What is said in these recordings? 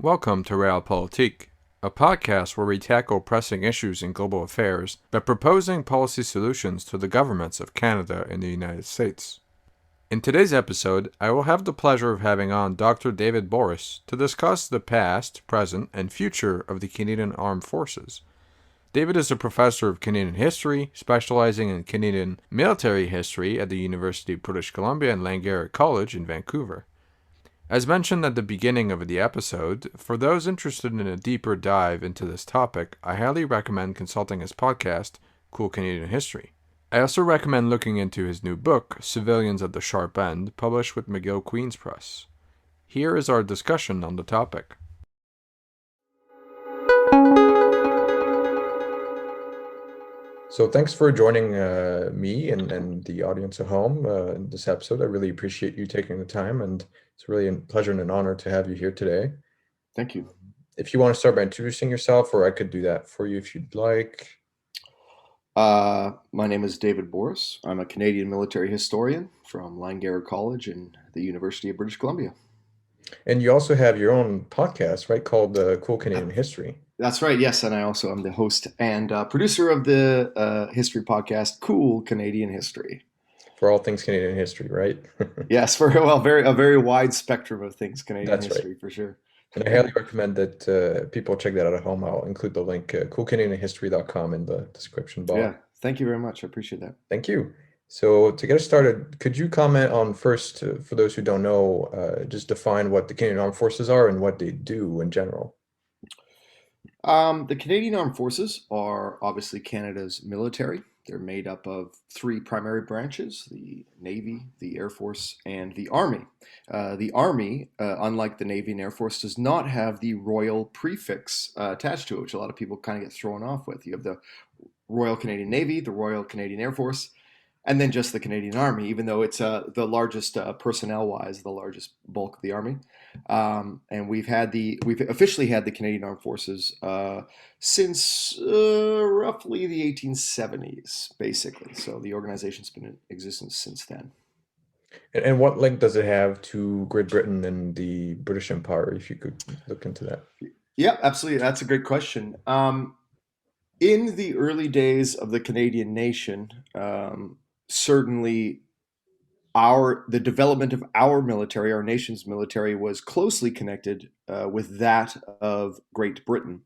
Welcome to Realpolitik, a podcast where we tackle pressing issues in global affairs by proposing policy solutions to the governments of Canada and the United States. In today's episode, I will have the pleasure of having on Dr. David Borys to discuss the past, present, and future of the Canadian Armed Forces. David is a professor of Canadian history, specializing in Canadian military history at the University of British Columbia and Langara College in Vancouver. As mentioned at the beginning of the episode, for those interested in a deeper dive into this topic, I highly recommend consulting his podcast, Cool Canadian History. I also recommend looking into his new book, Civilians at the Sharp End, published with McGill-Queens Press. Here is our discussion on the topic. So thanks for joining me and the audience at home in this episode. I really appreciate you taking the time, and it's really a pleasure and an honor to have you here today. Thank you. If you want to start by introducing yourself, or I could do that for you if you'd like. My name is David Borys. I'm a Canadian military historian from Langara College and the University of British Columbia. And you also have your own podcast, right, called Cool Canadian History. That's right, yes, and I also am the host and producer of the history podcast, Cool Canadian History. For all things Canadian history, right? Yes, for a very wide spectrum of things Canadian That's history, right. for sure. And I highly recommend that people check that out at home. I'll include the link, coolcanadianhistory.com, in the description box. Yeah, thank you very much. I appreciate that. Thank you. So to get us started, could you comment on first, for those who don't know, just define what the Canadian Armed Forces are and what they do in general? The Canadian Armed Forces are obviously Canada's military. They're made up of three primary branches: the Navy, the Air Force, and the Army. The Army, unlike the Navy and Air Force, does not have the royal prefix attached to it, which a lot of people kind of get thrown off with. You have the Royal Canadian Navy, the Royal Canadian Air Force, and then just the Canadian Army, even though it's the largest personnel-wise, the largest bulk of the Army. And we've officially had the Canadian Armed Forces since roughly the 1870s, basically. So the organization's been in existence since then. And what link does it have to Great Britain and the British Empire, if you could look into that? Yeah, absolutely. That's a great question. In the early days of the Canadian nation, certainly the development of our military, our nation's military, was closely connected with that of Great Britain.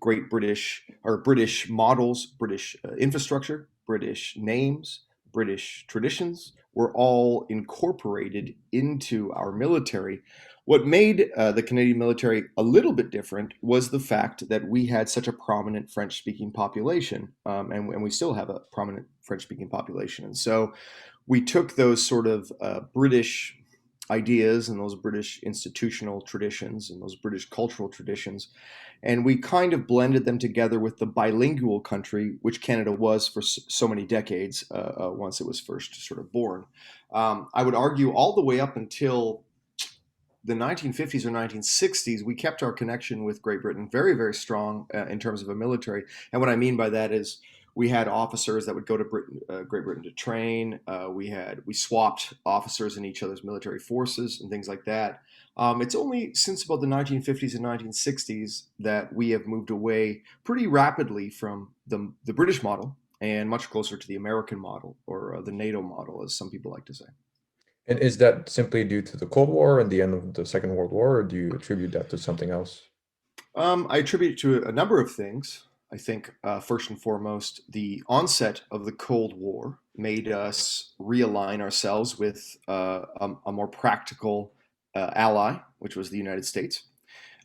Great British or British models, British infrastructure, British names, British traditions were all incorporated into our military. What made the Canadian military a little bit different was the fact that we had such a prominent French-speaking population, and we still have a prominent French-speaking population. And so we took those sort of British ideas and those British institutional traditions and those British cultural traditions, and we kind of blended them together with the bilingual country, which Canada was for so many decades once it was first sort of born. I would argue all the way up until the 1950s or 1960s, we kept our connection with Great Britain very, very strong in terms of a military. And what I mean by that is we had officers that would go to Great Britain to train. We swapped officers in each other's military forces and things like that. It's only since about the 1950s and 1960s that we have moved away pretty rapidly from the British model and much closer to the American model, or the NATO model, as some people like to say. And is that simply due to the Cold War and the end of the Second World War, or do you attribute that to something else? I attribute it to a number of things. I think first and foremost, the onset of the Cold War made us realign ourselves with a more practical ally, which was the United States.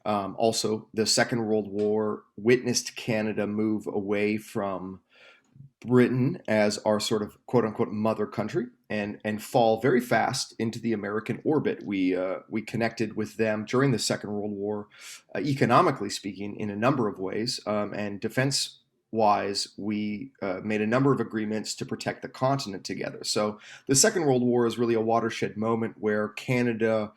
Also, the Second World War witnessed Canada move away from Britain as our sort of quote unquote mother country and fall very fast into the American orbit. We connected with them during the Second World War, economically speaking, in a number of ways, and defense wise, we made a number of agreements to protect the continent together. So the Second World War is really a watershed moment where Canada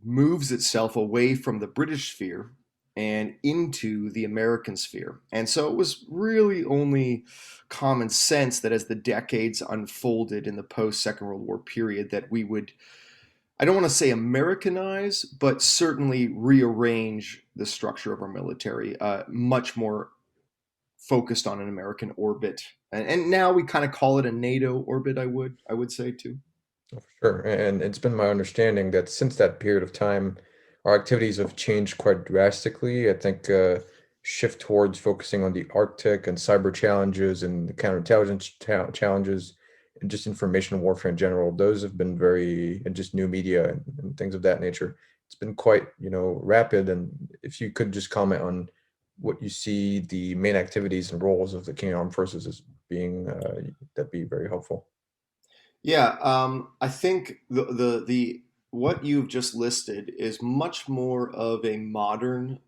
moves itself away from the British sphere and into the American sphere. And so it was really only common sense that as the decades unfolded in the post Second World War period, that we would I don't want to say Americanize, but certainly rearrange the structure of our military, much more focused on an American orbit. And now we kind of call it a NATO orbit, I would say too. Oh, for sure. And it's been my understanding that since that period of time, our activities have changed quite drastically. I think shift towards focusing on the Arctic and cyber challenges and the counterintelligence challenges and just information warfare in general. Those have been very, and just new media and things of that nature. It's been quite, rapid. And if you could just comment on what you see the main activities and roles of the Canadian Armed Forces as being, that'd be very helpful. Yeah, I think the what you've just listed is much more of a modern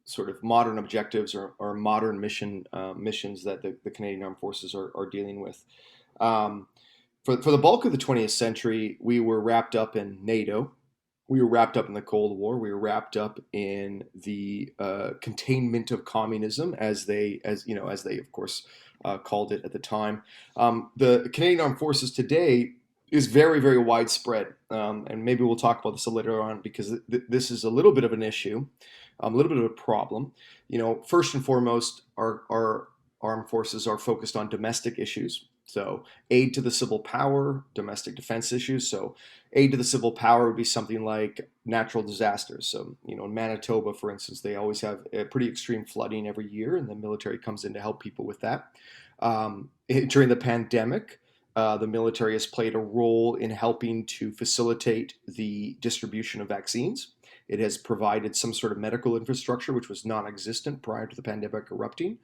sort of modern objectives or modern missions that the Canadian Armed Forces are dealing with. Um, for the bulk of the 20th century, we were wrapped up in NATO. We were wrapped up in the Cold War. We were wrapped up in the containment of communism, as they of course called it at the time. The Canadian Armed Forces today is very, very widespread, and maybe we'll talk about this a later on because this is a little bit of an issue, a little bit of a problem. First and foremost, our armed forces are focused on domestic issues. So aid to the civil power, domestic defense issues. So aid to the civil power would be something like natural disasters. So, in Manitoba, for instance, they always have a pretty extreme flooding every year, and the military comes in to help people with that. During the pandemic, the military has played a role in helping to facilitate the distribution of vaccines. It has provided some sort of medical infrastructure, which was non existent prior to the pandemic erupting.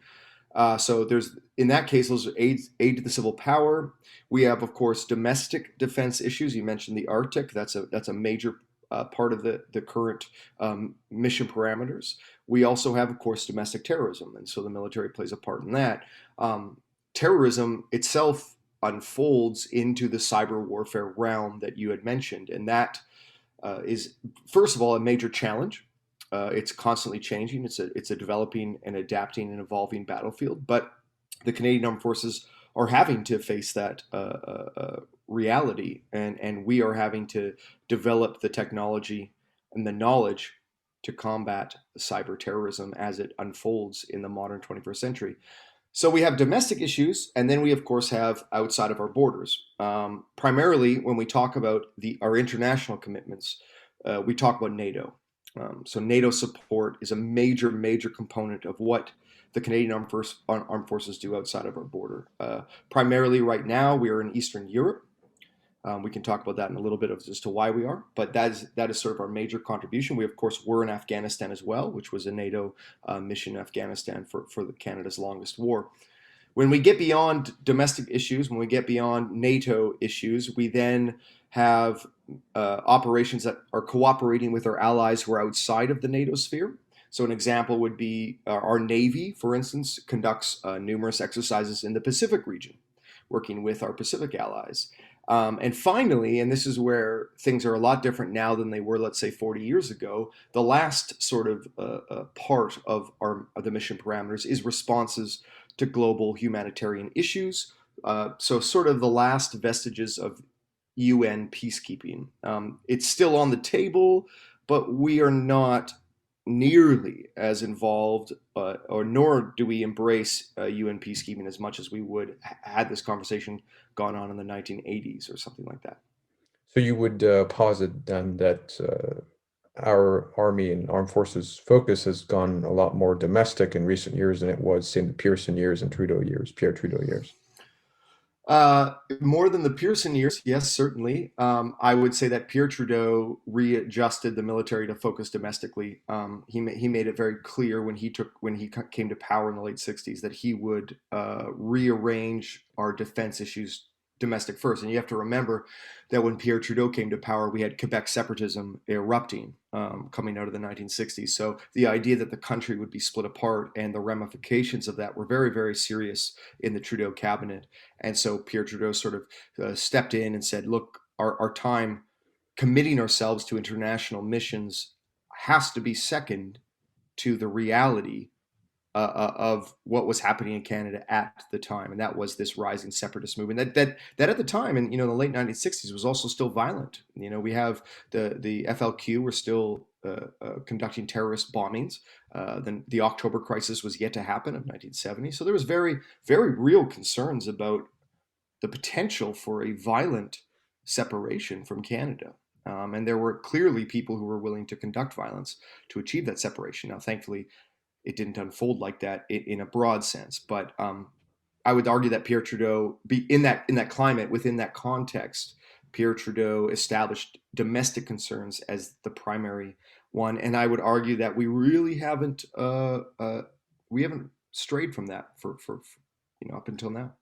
So there's in that case, those are aid to the civil power. We have, of course, domestic defense issues. You mentioned the Arctic. That's a major part of the current mission parameters. We also have, of course, domestic terrorism, and so the military plays a part in that. Um, Terrorism itself unfolds into the cyber warfare realm that you had mentioned, and that is, first of all, a major challenge. It's constantly changing. It's a developing and adapting and evolving battlefield. But the Canadian Armed Forces are having to face that reality, and we are having to develop the technology and the knowledge to combat cyber terrorism as it unfolds in the modern 21st century. So we have domestic issues, and then we of course have outside of our borders. Primarily, when we talk about our international commitments, we talk about NATO. So NATO support is a major, major component of what the Canadian Armed Forces do outside of our border. Primarily, right now, we are in Eastern Europe. We can talk about that in a little bit of as to why we are, but that is sort of our major contribution. We of course were in Afghanistan as well, which was a NATO mission in Afghanistan for Canada's longest war. When we get beyond domestic issues, when we get beyond NATO issues, we then have operations that are cooperating with our allies who are outside of the NATO sphere. So an example would be our Navy, for instance, conducts numerous exercises in the Pacific region, working with our Pacific allies. And finally, and this is where things are a lot different now than they were, let's say, 40 years ago, the last sort of part of the mission parameters is responses to global humanitarian issues. So sort of the last vestiges of UN peacekeeping. It's still on the table, but we are not nearly as involved, or nor do we embrace UN peacekeeping as much as we would had this conversation gone on in the 1980s or something like that. So you would posit then that our Army and Armed Forces focus has gone a lot more domestic in recent years than it was, say, in the Pearson years and Trudeau years, Pierre Trudeau years. More than the Pearson years, yes, certainly. I would say that Pierre Trudeau readjusted the military to focus domestically. He made it very clear when he came to power in the late '60s that he would rearrange our defense issues domestic first. And you have to remember that when Pierre Trudeau came to power, we had Quebec separatism erupting, coming out of the 1960s. So the idea that the country would be split apart and the ramifications of that were very, very serious in the Trudeau cabinet. And so Pierre Trudeau sort of stepped in and said, look, our time committing ourselves to international missions has to be second to the reality of what was happening in Canada at the time, and that was this rising separatist movement. That at the time, and the late 1960s, was also still violent. We have the FLQ were still conducting terrorist bombings. Then the October crisis was yet to happen of 1970. So there was very very real concerns about the potential for a violent separation from Canada. And there were clearly people who were willing to conduct violence to achieve that separation. Now, thankfully, it didn't unfold like that in a broad sense. But I would argue that Pierre Trudeau, in that climate, within that context, Pierre Trudeau established domestic concerns as the primary one, and I would argue that we haven't strayed from that for up until now.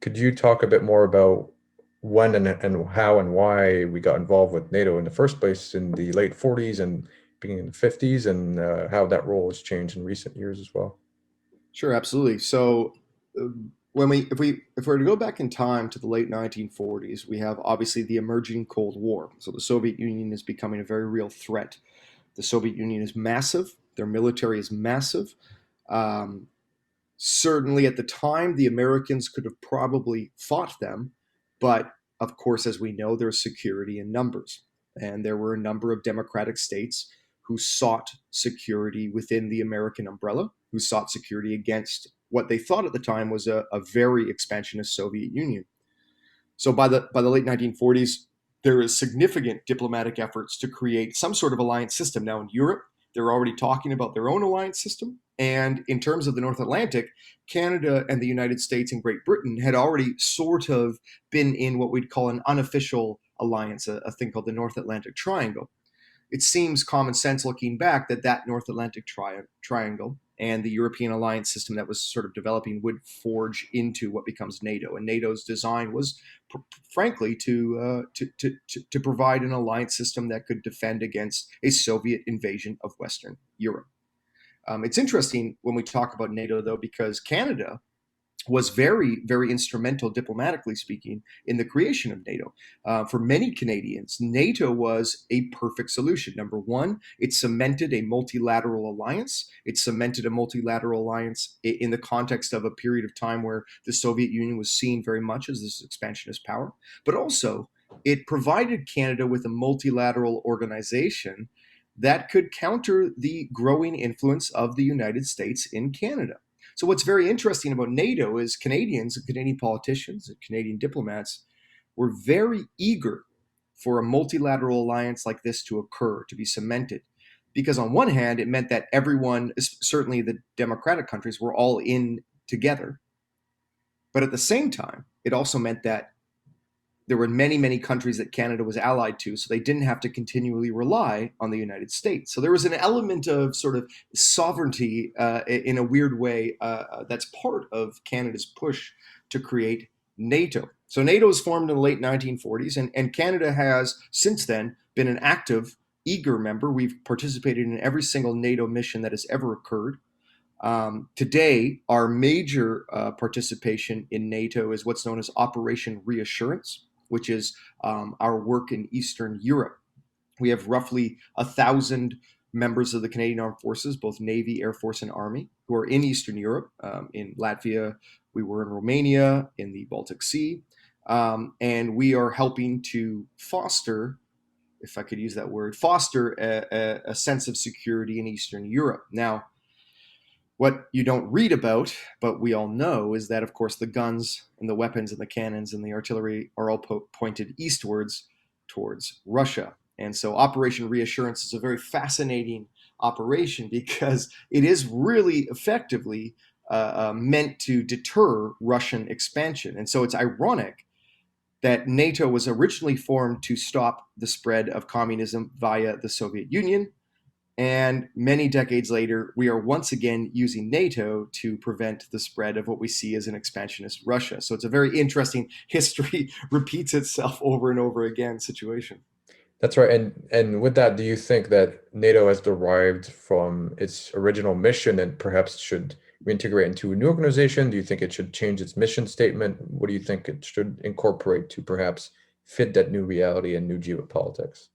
Could you talk a bit more about when and how and why we got involved with NATO in the first place in the late 40s and beginning of the 50s, and how that role has changed in recent years as well? Sure, absolutely. So, if we were to go back in time to the late 1940s, we have obviously the emerging Cold War. So the Soviet Union is becoming a very real threat. The Soviet Union is massive. Their military is massive. Um, Certainly, at the time, the Americans could have probably fought them, but of course, as we know, there's security in numbers, and there were a number of democratic states who sought security within the American umbrella, who sought security against what they thought at the time was a very expansionist Soviet Union. So by the late 1940s, there is significant diplomatic efforts to create some sort of alliance system. Now in Europe, they're already talking about their own alliance system. And in terms of the North Atlantic, Canada and the United States and Great Britain had already sort of been in what we'd call an unofficial alliance, a thing called the North Atlantic Triangle. It seems common sense looking back that North Atlantic Triangle and the European alliance system that was sort of developing would forge into what becomes NATO. And NATO's design was, frankly, to provide an alliance system that could defend against a Soviet invasion of Western Europe. It's interesting when we talk about NATO, though, because Canada was very, very instrumental, diplomatically speaking, in the creation of NATO. For many Canadians, NATO was a perfect solution. Number one, it cemented a multilateral alliance. It cemented a multilateral alliance in the context of a period of time where the Soviet Union was seen very much as this expansionist power. But also, it provided Canada with a multilateral organization that could counter the growing influence of the United States in Canada. So what's very interesting about NATO is Canadians and Canadian politicians and Canadian diplomats were very eager for a multilateral alliance like this to occur, to be cemented. Because on one hand, it meant that everyone, certainly the democratic countries, were all in together. But at the same time, it also meant that there were many, many countries that Canada was allied to, so they didn't have to continually rely on the United States. So there was an element of sort of sovereignty in a weird way that's part of Canada's push to create NATO. So NATO was formed in the late 1940s, and Canada has since then been an active, eager member. We've participated in every single NATO mission that has ever occurred. Today, our major participation in NATO is what's known as Operation Reassurance, which is our work in Eastern Europe. We have roughly 1,000 members of the Canadian Armed Forces, both Navy, Air Force, and Army, who are in Eastern Europe. In Latvia, we were in Romania, in the Baltic Sea, and we are helping to foster, if I could use that word, foster a sense of security in Eastern Europe. Now, what you don't read about, but we all know, is that, of course, the guns and the weapons and the cannons and the artillery are all pointed eastwards towards Russia. And so Operation Reassurance is a very fascinating operation because it is really effectively meant to deter Russian expansion. And so it's ironic that NATO was originally formed to stop the spread of communism via the Soviet Union. And many decades later, we are once again using NATO to prevent the spread of what we see as an expansionist Russia. So it's a very interesting history repeats itself over and over again situation. That's right. And with that, do you think that NATO has derived from its original mission and perhaps should reintegrate into a new organization? Do you think it should change its mission statement? What do you think it should incorporate to perhaps fit that new reality and new geopolitics?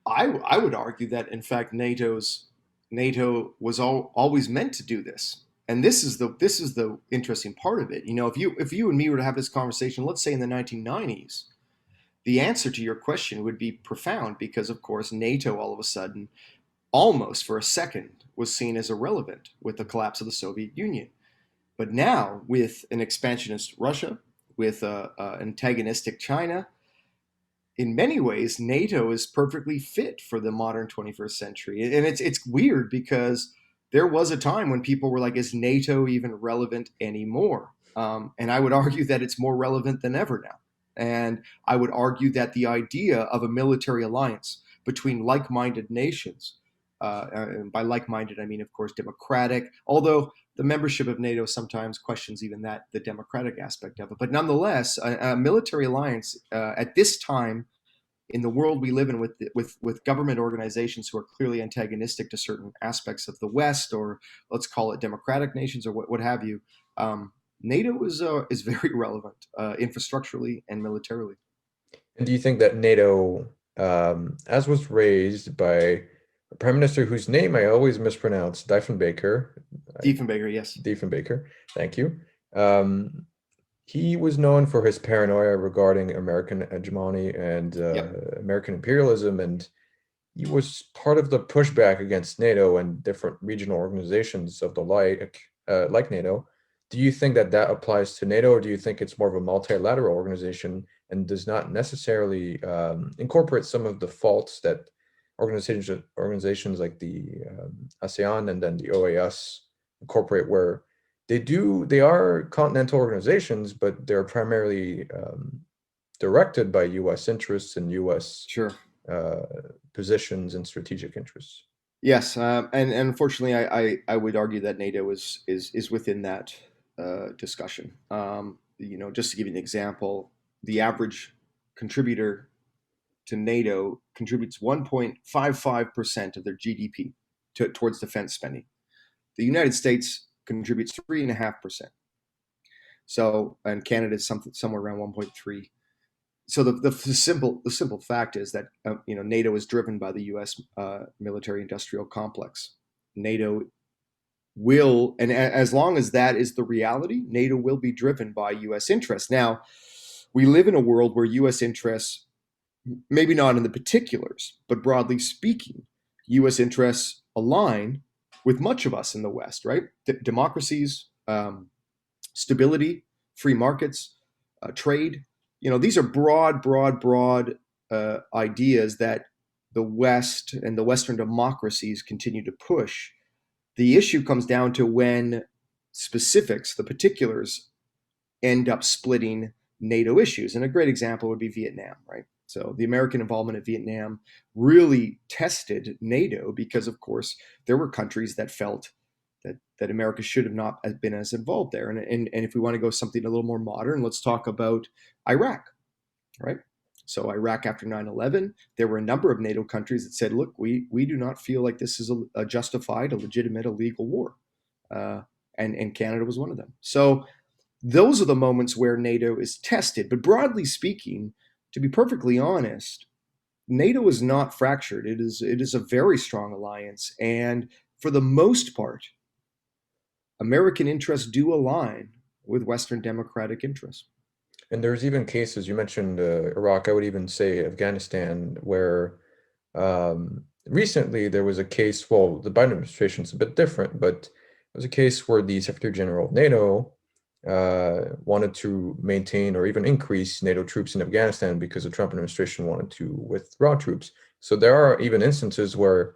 I would argue that, in fact, NATO's NATO was always meant to do this. And this is the interesting part of it. If you and me were to have this conversation, let's say in the 1990s, the answer to your question would be profound because, of course, NATO all of a sudden, almost for a second, was seen as irrelevant with the collapse of the Soviet Union. But now, with an expansionist Russia, with an antagonistic China, in many ways, NATO is perfectly fit for the modern 21st century. And it's weird because there was a time when people were like, is NATO even relevant anymore? And I would argue that it's more relevant than ever now. And I would argue that the idea of a military alliance between like minded nations, and by like minded, I mean, of course, democratic, although the membership of NATO sometimes questions even that, the democratic aspect of it. But nonetheless, a military alliance at this time in the world we live in with government organizations who are clearly antagonistic to certain aspects of the West, or let's call it democratic nations, or what have you, NATO is very relevant infrastructurally and militarily. And do you think that NATO, as was raised by a prime minister whose name I always mispronounce, Diefenbaker, Diefenbaker, yes. Diefenbaker, thank you. Um, he was known for his paranoia regarding American hegemony and Yep. American imperialism, and he was part of the pushback against NATO and different regional organizations of the like NATO. Do you think that that applies to NATO, or do you think it's more of a multilateral organization and does not necessarily incorporate some of the faults that organizations like the ASEAN and then the OAS incorporate, where they are continental organizations, but they're primarily directed by U.S. interests and U.S. Sure. uh, positions and strategic interests. Yes, and unfortunately, I would argue that NATO is within that discussion. Just to give you an example, the average contributor to NATO contributes 1.55% of their GDP towards defense spending. The United States contributes 3.5%. So, and Canada is somewhere around 1.3. So the simple fact is that NATO is driven by the U.S. Military industrial complex. NATO will, and as long as that is the reality, NATO will be driven by U.S. interests. Now, we live in a world where U.S. interests, maybe not in the particulars, but broadly speaking, U.S. interests align with much of us in the West, right? Democracies, stability, free markets, trade. These are broad ideas that the West and the Western democracies continue to push. The issue comes down to when specifics, the particulars, end up splitting NATO issues. And a great example would be Vietnam, right? So the American involvement in Vietnam really tested NATO because, of course, there were countries that felt that America should have not been as involved there. And if we want to go something a little more modern, let's talk about Iraq, right? So Iraq after 9/11, there were a number of NATO countries that said, look, we do not feel like this is a justified, a legitimate, a legal war. And Canada was one of them. So those are the moments where NATO is tested. But broadly speaking, to be perfectly honest, NATO is not fractured. It is a very strong alliance. And for the most part, American interests do align with Western democratic interests. And there's even cases, you mentioned Iraq, I would even say Afghanistan, where recently there was a case, well, the Biden administration is a bit different, but there was a case where the Secretary General of NATO wanted to maintain or even increase NATO troops in Afghanistan because the Trump administration wanted to withdraw troops. So there are even instances where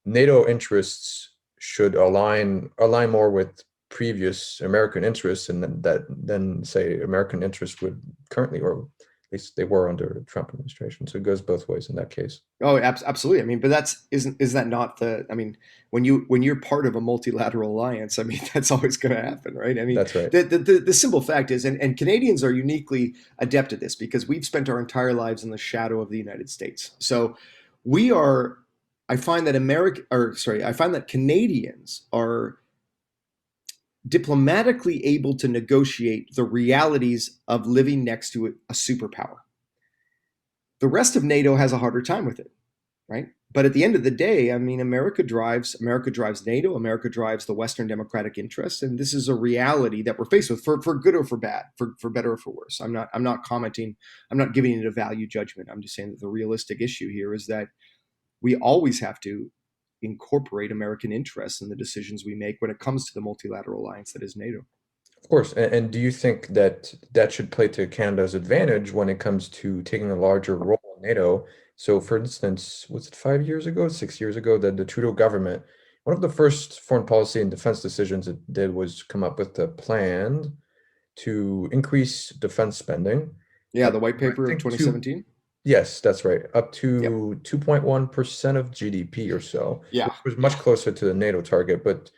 NATO interests should align more with previous American interests, and then say American interests would currently, or at least they were under the Trump administration. So it goes both ways in that case. Oh, absolutely. I mean, but is that not the? I mean, when you're part of a multilateral alliance, I mean, that's always going to happen, right? I mean, That's right. the simple fact is, and Canadians are uniquely adept at this because we've spent our entire lives in the shadow of the United States. So we are. I find that Canadians are diplomatically able to negotiate the realities of living next to a superpower. The rest of NATO has a harder time with it. right? But at the end of the day, I mean, America drives NATO, America drives the Western democratic interests, and this is a reality that we're faced with, for good or for bad, for better or for worse. I'm not commenting, I'm not giving it a value judgment. I'm just saying that the realistic issue here is that we always have to incorporate American interests in the decisions we make when it comes to the multilateral alliance that is NATO. Of course. And do you think that that should play to Canada's advantage when it comes to taking a larger role in NATO? So, for instance, was it 5 years ago, 6 years ago, that the Trudeau government, one of the first foreign policy and defense decisions it did was come up with a plan to increase defense spending Yeah, up the white to, I paper of think, two, 2017. yes, that's right, up Yep. to 2.1% of GDP or so, Yeah. which was much Yeah. closer to the NATO target, but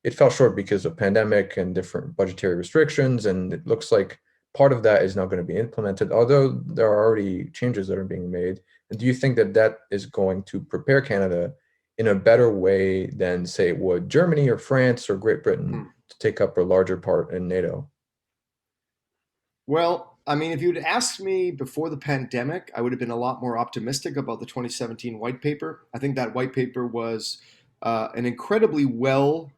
it fell short because of pandemic and different budgetary restrictions, and it looks like part of that is now going to be implemented, although there are already changes that are being made. And do you think that that is going to prepare Canada in a better way than, say, would Germany or France or Great Britain Hmm. to take up a larger part in NATO? Well, I mean, if you'd asked me before the pandemic, I would have been a lot more optimistic about the 2017 white paper. I think that white paper was an incredibly well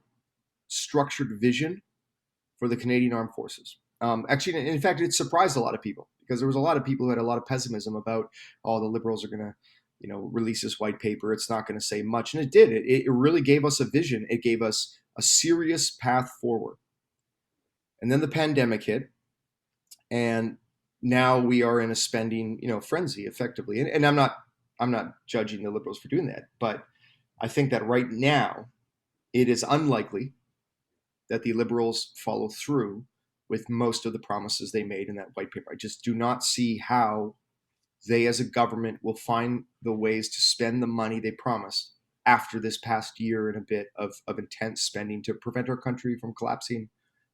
structured vision for the Canadian Armed Forces. Actually, in fact, it surprised a lot of people because there was a lot of people who had a lot of pessimism about, oh, the Liberals are going to, release this white paper. It's not going to say much, and it did. It really gave us a vision. It gave us a serious path forward. And then the pandemic hit, and now we are in a spending, frenzy, effectively. And I'm not judging the Liberals for doing that, but I think that right now it is unlikely that the Liberals follow through with most of the promises they made in that white paper. I just do not see how they, as a government, will find the ways to spend the money they promised after this past year and a bit of intense spending to prevent our country from collapsing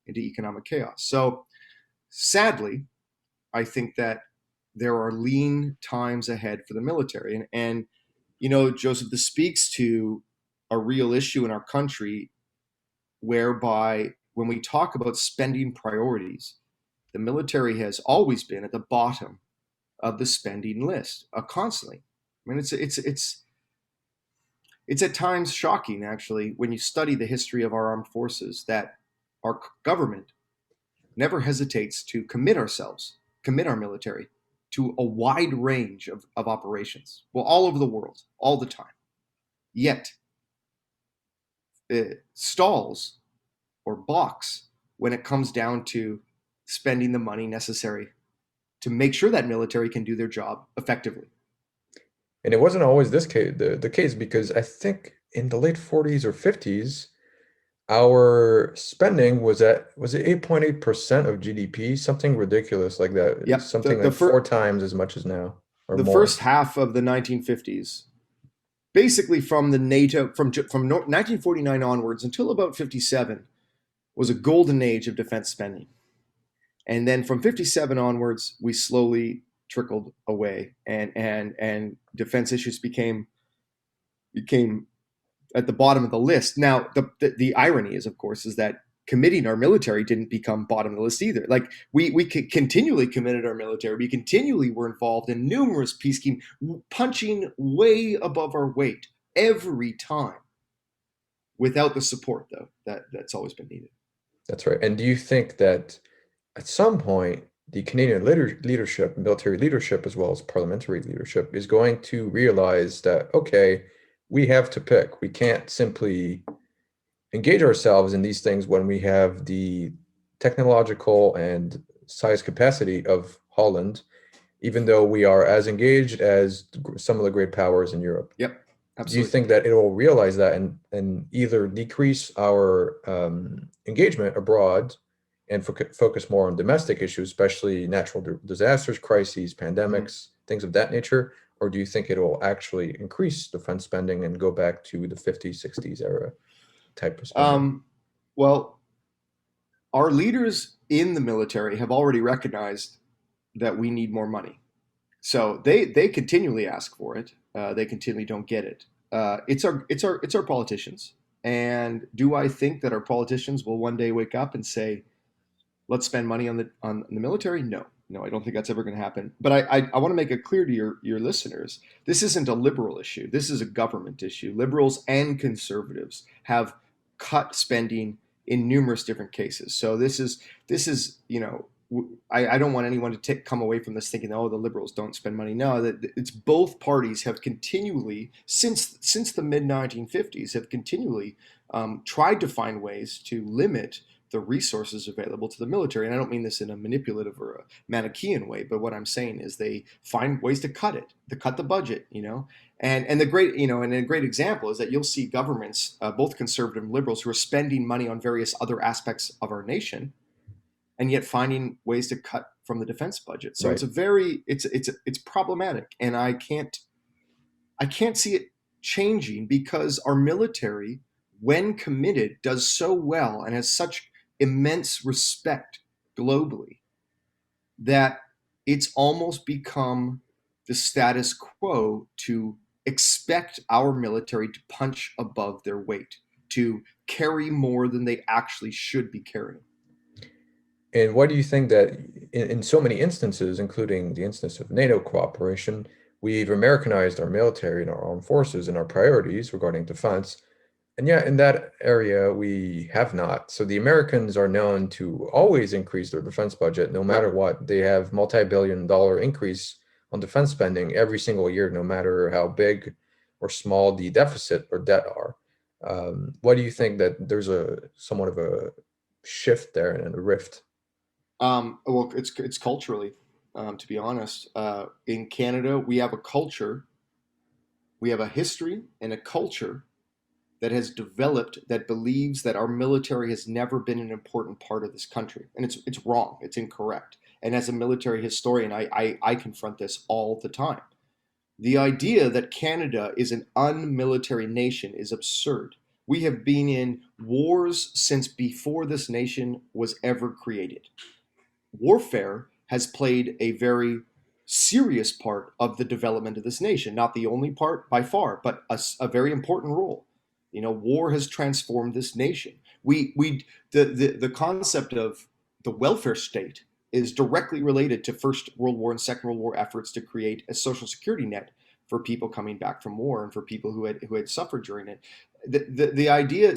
into economic chaos. So, sadly, I think that there are lean times ahead for the military. Joseph, this speaks to a real issue in our country whereby when we talk about spending priorities, the military has always been at the bottom of the spending list, constantly. I mean, it's at times shocking, actually, when you study the history of our armed forces, that our government never hesitates to commit our military to a wide range of operations, well, all over the world, all the time. Yet, it stalls or balks when it comes down to spending the money necessary to make sure that military can do their job effectively. And it wasn't always this case, the case, because I think in the late 40s or 50s, our spending was it 8.8% of GDP, something ridiculous like that, Yep. something like four times as much as now or The more. first half of the 1950s, basically from the NATO, from 1949 onwards until about 57, was a golden age of defense spending. And then from 57 onwards, we slowly trickled away, and defense issues became at the bottom of the list. Now, the irony is, of course, is that committing our military didn't become bottom of the list either. Like we continually committed our military. We continually were involved in numerous peacekeeping, punching way above our weight every time. Without the support, though, that's always been needed. That's right. And do you think that at some point the Canadian leadership, military leadership, as well as parliamentary leadership, is going to realize that, okay, we have to pick. We can't simply engage ourselves in these things when we have the technological and size capacity of Holland, even though we are as engaged as some of the great powers in Europe. Yep, Do you absolutely. think that it will realize that and either decrease our engagement abroad and focus more on domestic issues, especially natural disasters, crises, Mhm. pandemics, things of that nature? Or do you think it will actually increase defense spending and go back to the 50s, 60s era type of spending? Um, well, our leaders in the military have already recognized that we need more money. So they continually ask for it. They continually don't get it. It's our politicians. And do I think that our politicians will one day wake up and say, "Let's spend money on the military"? No. No, I don't think that's ever going to happen. But I want to make it clear to your listeners, this isn't a liberal issue. This is a government issue. Liberals and conservatives have cut spending in numerous different cases. So this is I don't want anyone to come away from this thinking, oh, the liberals don't spend money. No, that it's both parties have continually since the mid 1950s have continually tried to find ways to limit the resources available to the military. And I don't mean this in a manipulative or a Manichaean way, but what I'm saying is they find ways to cut it, to cut the budget, And the great, and a great example is that you'll see governments, both conservative and liberals, who are spending money on various other aspects of our nation, and yet finding ways to cut from the defense budget. So Right. it's problematic, and I can't see it changing because our military, when committed, does so well and has such immense respect globally that it's almost become the status quo to expect our military to punch above their weight, to carry more than they actually should be carrying. And why do you think that in so many instances, including the instance of NATO cooperation, we've Americanized our military and our armed forces and our priorities regarding defense? And yeah, in that area, we have not. So the Americans are known to always increase their defense budget no Right. matter what. They have multi-billion-dollar increase on defense spending every single year, no matter how big or small the deficit or debt are. Why do you think that there's a somewhat of a shift there and a rift? Well, it's culturally, to be honest. In Canada, we have a culture, we have a history and a culture that has developed that believes that our military has never been an important part of this country, and it's wrong. It's incorrect. And as a military historian, I confront this all the time. The idea that Canada is an unmilitary nation is absurd. We have been in wars since before this nation was ever created. Warfare has played a very serious part of the development of this nation. Not the only part by far, but a very important role. War has transformed this nation. The concept of the welfare state is directly related to First World War and Second World War efforts to create a social security net for people coming back from war and for people who had suffered during it. The idea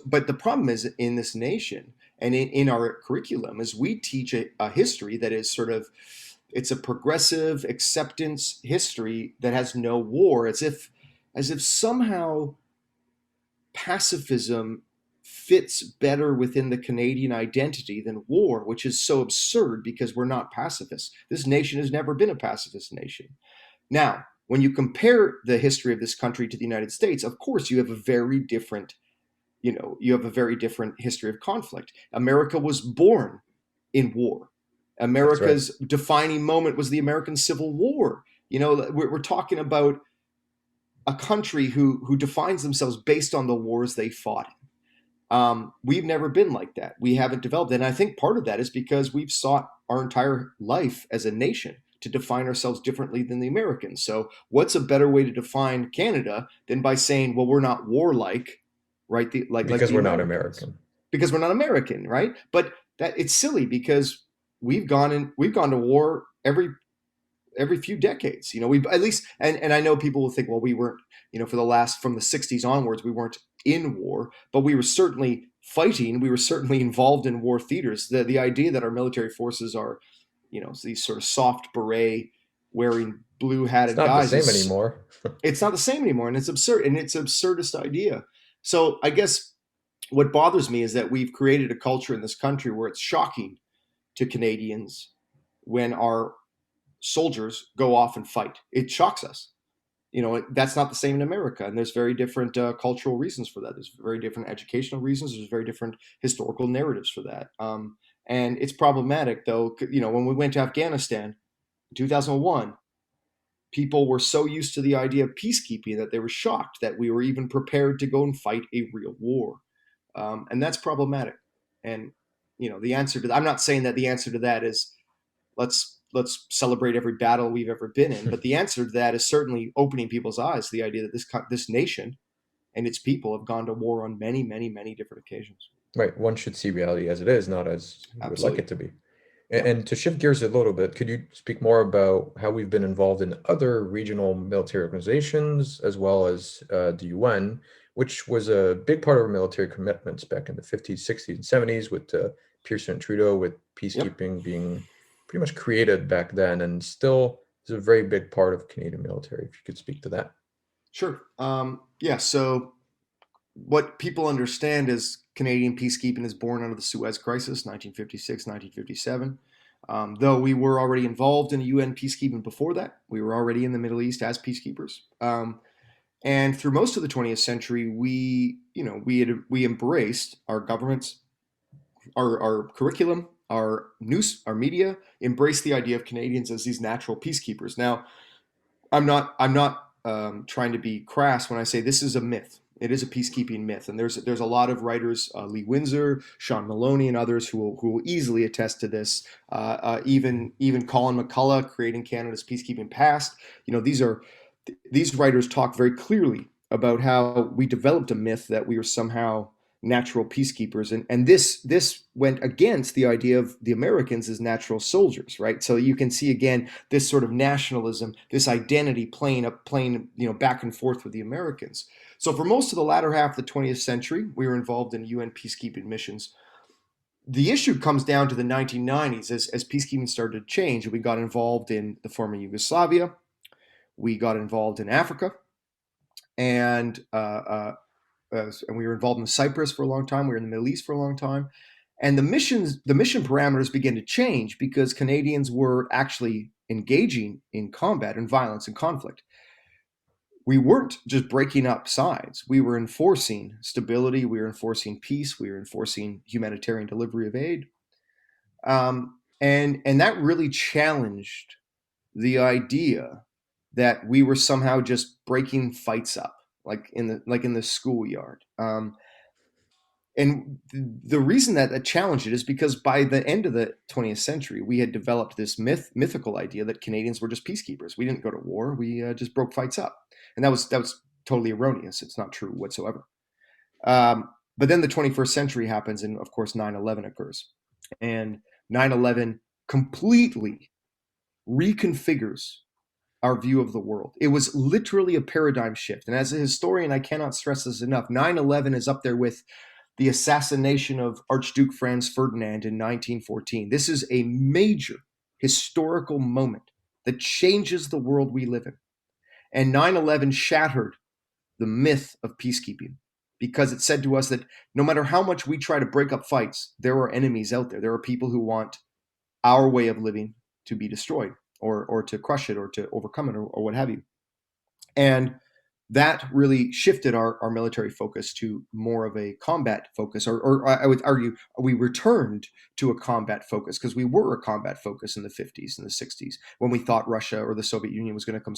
but the problem is in this nation and in our curriculum is we teach a history that is sort of it's a progressive acceptance history that has no war, as if somehow pacifism fits better within the Canadian identity than war, which is so absurd because we're not pacifists. This nation has never been a pacifist nation. Now, when you compare the history of this country to the United States, of course you have a very different history of conflict. America was born in war. That's right. America's defining moment was the American Civil War. We're talking about a country who defines themselves based on the wars they fought. We've never been like that. We haven't developed, and I think part of that is because we've sought our entire life as a nation to define ourselves differently than the Americans. So, what's a better way to define Canada than by saying, "Well, we're not warlike, right? Like Because the we're not Americans, American. because we're not American, right?" But that it's silly because we've gone to war every few decades. We've at least, and I know people will think, well, we weren't, from the 60s onwards, we weren't in war, but we were certainly fighting. We were certainly involved in war theaters. The idea that our military forces are, these sort of soft beret wearing blue It's hatted not the guys same is anymore. it's not the same anymore, and it's absurd, and it's an absurdist idea. So I guess what bothers me is that we've created a culture in this country where it's shocking to Canadians when our soldiers go off and fight. It shocks us. That's not the same in America, and there's very different cultural reasons for that. There's very different educational reasons. There's very different historical narratives for that. And it's problematic, though. When we went to Afghanistan in 2001, people were so used to the idea of peacekeeping that they were shocked that we were even prepared to go and fight a real war, and that's problematic. And the answer to that, I'm not saying that the answer to that is let's celebrate every battle we've ever been in. But the answer to that is certainly opening people's eyes to the idea that this nation and its people have gone to war on many, many, many different occasions. Right. One should see reality as it is, not as we would like Absolutely. it to be. And to shift gears a little bit, could you speak more about how we've been involved in other regional military organizations as well as the UN, which was a big part of our military commitments back in the 50s, 60s, and 70s with Pearson and Trudeau, with Yep, peacekeeping being pretty much created back then and still is a very big part of Canadian military, if you could speak to that. sure. Yeah, so what people understand is Canadian peacekeeping is born out of the Suez Crisis, 1956, 1957. Though we were already involved in UN peacekeeping before that, we were already in the Middle East as peacekeepers. And through most of the 20th century, we embraced our governments, our curriculum, our news, our media embraced the idea of Canadians as these natural peacekeepers. Now, I'm not trying to be crass when I say this is a myth. It is a peacekeeping myth, and there's a lot of writers, Lee Windsor, Sean Maloney, and others who will easily attest to this. Even Colin McCullough, creating Canada's peacekeeping past. These writers talk very clearly about how we developed a myth that we were somehow natural peacekeepers, and this went against the idea of the Americans as natural soldiers, right? So you can see again this sort of nationalism, this identity playing back and forth with the Americans. So for most of the latter half of the 20th century, we were involved in UN peacekeeping missions. The issue comes down to the 1990s as peacekeeping started to change. We got involved in the former Yugoslavia. We got involved in Africa, and and we were involved in Cyprus for a long time. We were in the Middle East for a long time, and the mission parameters began to change because Canadians were actually engaging in combat and violence and conflict. We weren't just breaking up sides. We were enforcing stability. We were enforcing peace. We were enforcing humanitarian delivery of aid, and that really challenged the idea that we were somehow just breaking fights up, like in the schoolyard. And the reason that challenged it is because by the end of the 20th century, we had developed this mythical idea that Canadians were just peacekeepers. We didn't go to war; we just broke fights up, and that was totally erroneous. It's not true whatsoever. But then the 21st century happens, and of course, 9/11 occurs, and 9/11 completely reconfigures our view of the world. It was literally a paradigm shift. And as a historian, I cannot stress this enough. 9/11 is up there with the assassination of Archduke Franz Ferdinand in 1914. This is a major historical moment that changes the world we live in. And 9/11 shattered the myth of peacekeeping because it said to us that no matter how much we try to break up fights, there are enemies out there. There are people who want our way of living to be destroyed or to crush it or to overcome it or what have you. And that really shifted our military focus to more of a combat focus, or I would argue we returned to a combat focus because we were a combat focus in the 50s and the 60s when we thought Russia or the Soviet Union was going to come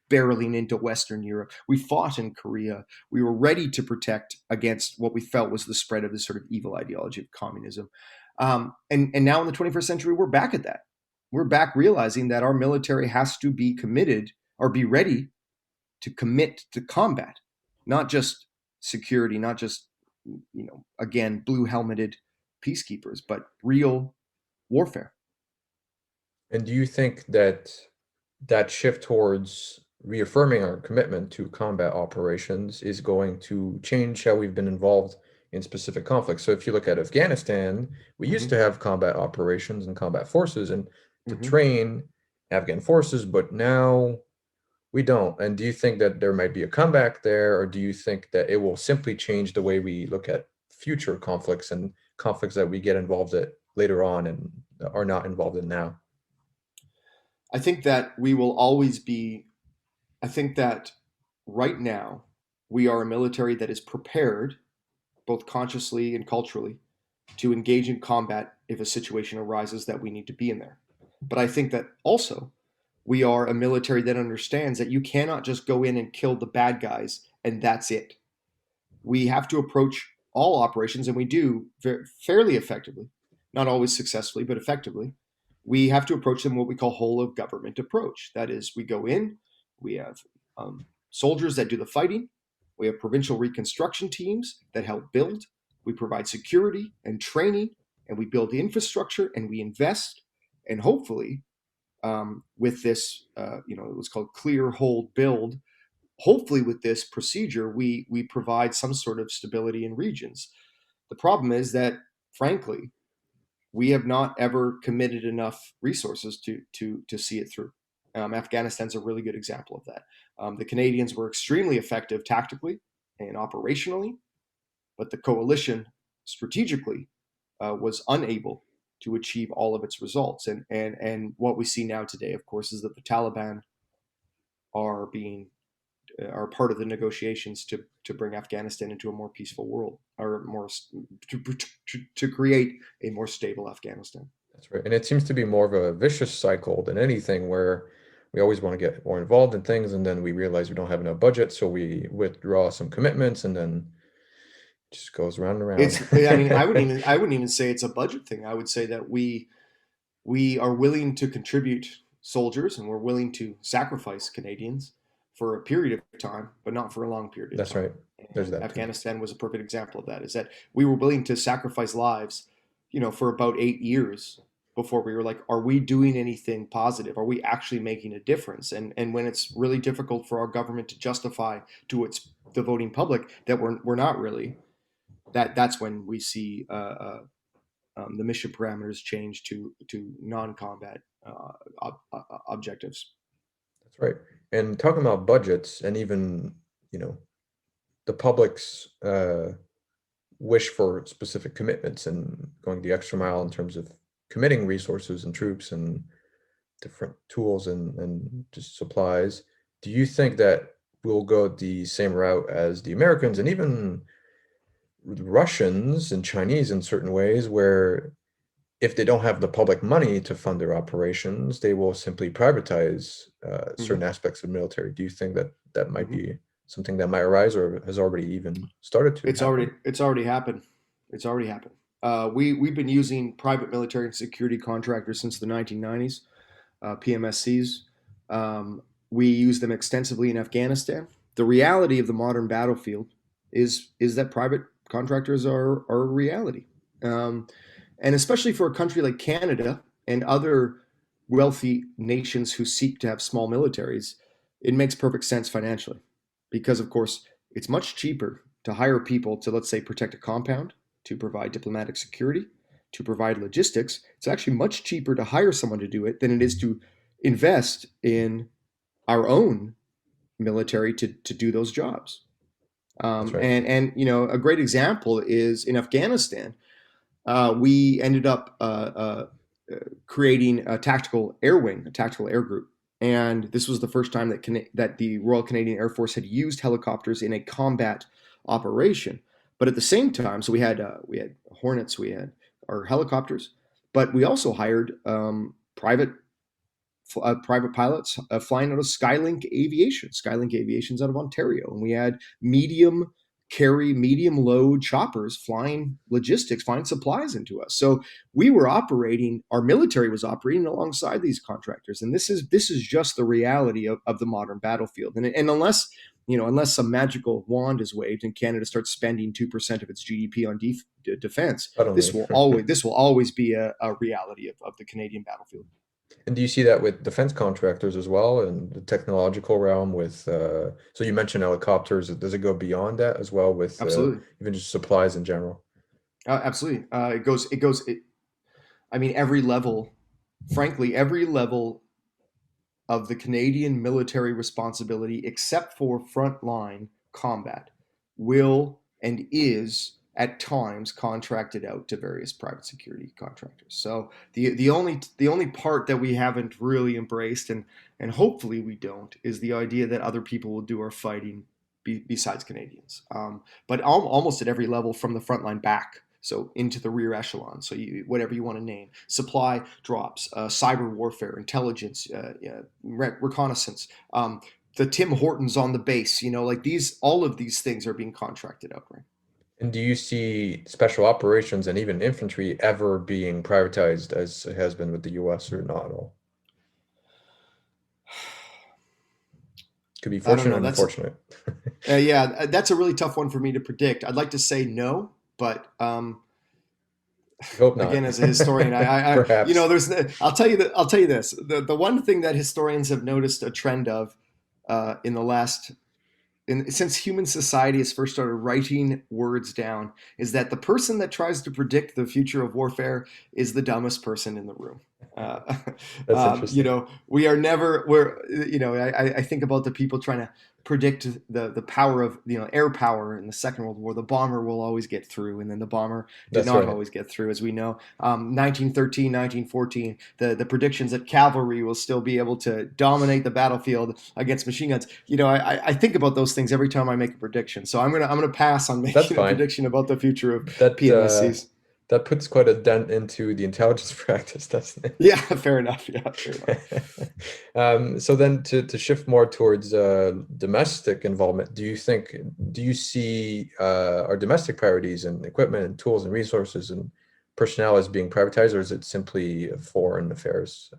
barreling into Western Europe. We fought in Korea. We were ready to protect against what we felt was the spread of this sort of evil ideology of communism. And now in the 21st century, we're back at that. We're back realizing that our military has to be committed or be ready to commit to combat, not just security, not just, again, blue helmeted peacekeepers, but real warfare. And do you think that that shift towards reaffirming our commitment to combat operations is going to change how we've been involved in specific conflicts? So if you look at Afghanistan, we used to Mm-hmm. have combat operations and combat forces and to Mm-hmm. train Afghan forces, but now we don't. And do you think that there might be a comeback there, or do you think that it will simply change the way we look at future conflicts and conflicts that we get involved in later on and are not involved in now? I think that we will always be, I think that right now we are a military that is prepared, both consciously and culturally, to engage in combat if a situation arises that we need to be in there. But I think that also we are a military that understands that you cannot just go in and kill the bad guys and that's it. We have to approach all operations, and we do fairly effectively, not always successfully, but effectively. We have to approach them what we call whole of government approach. That is, we go in, we have soldiers that do the fighting, we have provincial reconstruction teams that help build, we provide security and training, and we build the infrastructure and we invest. And hopefully, with this, it was called clear, hold, build. Hopefully, with this procedure, we provide some sort of stability in regions. The problem is that, frankly, we have not ever committed enough resources to see it through. Afghanistan's a really good example of that. The Canadians were extremely effective tactically and operationally, but the coalition strategically was unable to achieve all of its results. And what we see now today, of course, is that the Taliban are being are part of the negotiations to bring Afghanistan into a more peaceful world, or more to create a more stable Afghanistan. That's right. And it seems to be more of a vicious cycle than anything where we always want to get more involved in things and then we realize we don't have enough budget, so we withdraw some commitments and then it just goes round and round. I mean, I wouldn't even say it's a budget thing. I would say that we are willing to contribute soldiers and we're willing to sacrifice Canadians for a period of time, but not for a long period of That's time. right. There's And that too. Afghanistan was a perfect example of that. Is that we were willing to sacrifice lives, for about 8 years before we were like, are we doing anything positive? Are we actually making a difference? And when it's really difficult for our government to justify to the voting public that we're not really, that's when we see the mission parameters change to non-combat objectives. That's right. And talking about budgets and even, you know, the public's wish for specific commitments and going the extra mile in terms of committing resources and troops and different tools and just supplies. Do you think that we'll go the same route as the Americans and even the Russians and Chinese in certain ways, where if they don't have the public money to fund their operations, they will simply privatize Mm-hmm. certain aspects of military? Do you think that that might Mm-hmm. be something that might arise or has already even started to happen? It's already happened. It's already happened. We've been using private military and security contractors since the 1990s, PMSCs. We use them extensively in Afghanistan. The reality of the modern battlefield is that private contractors are a reality, and especially for a country like Canada and other wealthy nations who seek to have small militaries, it makes perfect sense financially, because of course it's much cheaper to hire people to, let's say, protect a compound, to provide diplomatic security, to provide logistics. It's actually much cheaper to hire someone to do it than it is to invest in our own military to do those jobs. That's right. And a great example is in Afghanistan. We ended up creating a tactical air wing, a tactical air group. And this was the first time that the Royal Canadian Air Force had used helicopters in a combat operation. But at the same time, so we had Hornets, we had our helicopters, but we also hired private pilots flying out of Skylink Aviation. Skylink Aviation's out of Ontario, and we had medium load choppers flying logistics, flying supplies into us. So our military was operating alongside these contractors, and this is just the reality of the modern battlefield. And unless some magical wand is waved and Canada starts spending 2% of its GDP on defense, Suddenly. this will always be a reality of the Canadian battlefield. And do you see that with defense contractors as well in the technological realm with so you mentioned helicopters, does it go beyond that as well with Absolutely. even just supplies in general? Absolutely. I mean, every level, frankly, every level of the Canadian military responsibility, except for frontline combat, will and is at times contracted out to various private security contractors. So the only part that we haven't really embraced, and hopefully we don't, is the idea that other people will do our fighting besides Canadians. But almost at every level, from the front line back, so into the rear echelon, so whatever you want to name, supply drops, cyber warfare, intelligence, reconnaissance, the Tim Hortons on the base, like all of these things are being contracted out, right? And do you see special operations and even infantry ever being privatized as it has been with the US or not at all? Could be I don't fortunate know. and unfortunate. Yeah, that's a really tough one for me to predict. I'd like to say no, but We hope not. Again, as a historian, Perhaps. I'll tell you this. The one thing that historians have noticed a trend of in the last since human society has first started writing words down is that the person that tries to predict the future of warfare is the dumbest person in the room. Uh, That's interesting. we are never. I think about the people trying to predict the power of air power in the Second World War. The bomber will always get through, and then the bomber did That's not right. always get through, as we know. 1913, 1914, the predictions that cavalry will still be able to dominate the battlefield against machine guns. I think about those things every time I make a prediction. So I'm gonna pass on That's making a fine. prediction about the future of That PMSCs. that puts quite a dent into the intelligence practice, doesn't it? Yeah, fair enough. Yeah, fair enough. So then to shift more towards domestic involvement, do you see our domestic priorities and equipment and tools and resources and personnel as being privatized, or is it simply foreign affairs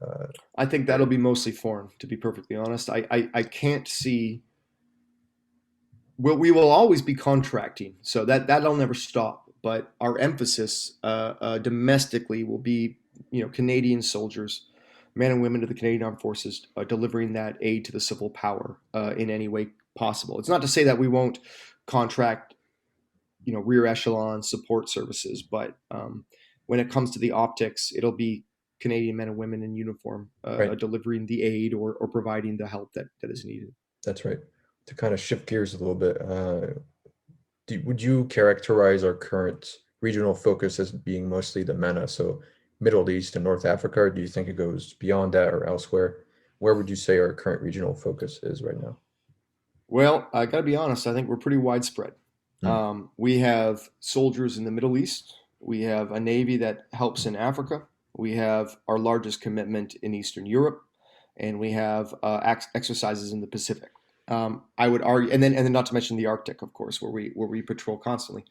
I think that'll area? be mostly foreign, to be perfectly honest. I can't see. We will always be contracting, so that'll never stop. But our emphasis domestically will be, Canadian soldiers, men and women of the Canadian Armed Forces, delivering that aid to the civil power in any way possible. It's not to say that we won't contract, rear echelon support services, but when it comes to the optics, it'll be Canadian men and women in uniform Right. delivering the aid or providing the help that is needed. That's right. To kind of shift gears a little bit, would you characterize our current regional focus as being mostly the MENA, so Middle East and North Africa, or do you think it goes beyond that or elsewhere? Where would you say our current regional focus is right now? Well, I got to be honest. I think we're pretty widespread. Hmm. We have soldiers in the Middle East. We have a navy that helps in Africa. We have our largest commitment in Eastern Europe, and we have exercises in the Pacific. I would argue, and then not to mention the Arctic, of course, where we patrol constantly.